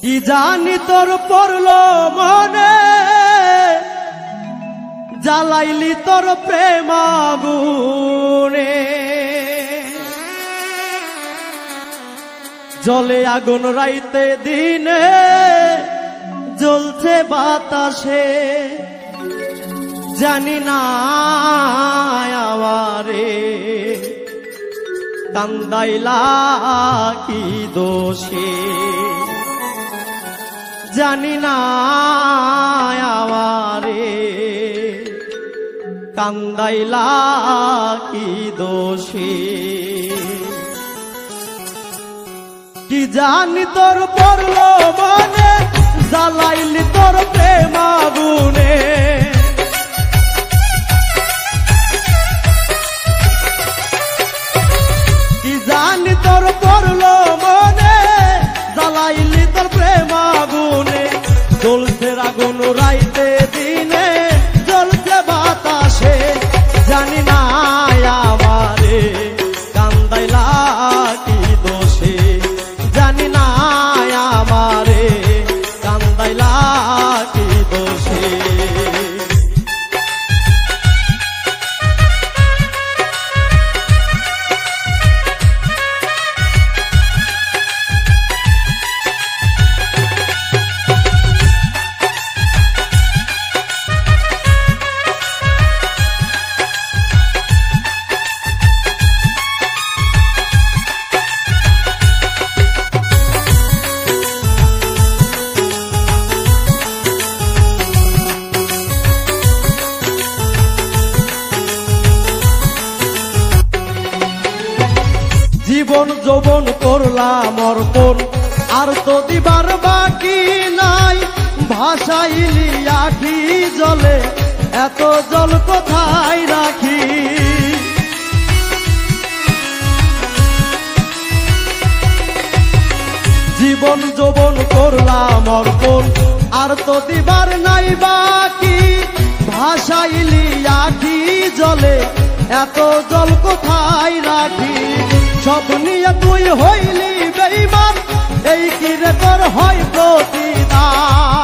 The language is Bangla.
কি জানি তোর পড়লো মনে, জ্বালাইলি তোর প্রেম আগুনে। জলে আগুন রাইতে দিনে, জ্বলছে বাতাসে, জানি না আমারে কান্দাইলা কি দোষে, জানি না আমারে কান্দাইলা কি দোষে। কি জানি তোর পড়লো মনে, জ্বালাইলি তোর প্রেম আগুনে। কি জানি তোর পড়লো মনে, জ্বালাইলি তোর প্রেম আগুনে। জ্বলছে আগুন রাইতে দিনে, জ্বলছে বাতাসে, জানি না আমারে কান্দাইলা কি দোষে, জানি না আমারে কান্দাইলা কি দোষে। জীবন যৌবন করলাম অর্পণ, আর তো দিবার বাকি নাই। ভাসাইলি আখি জলে, এত জল কোথায় রাখি। জীবন যৌবন করলাম অর্পণ, আর তো দিবার নাই বাকি। ভাসাইলি আখি জলে, এত জল কোথায় রাখি। সব নিয়ে তুই হইলি বেঈমান, এই কি রে তোর হয় প্রতিদান।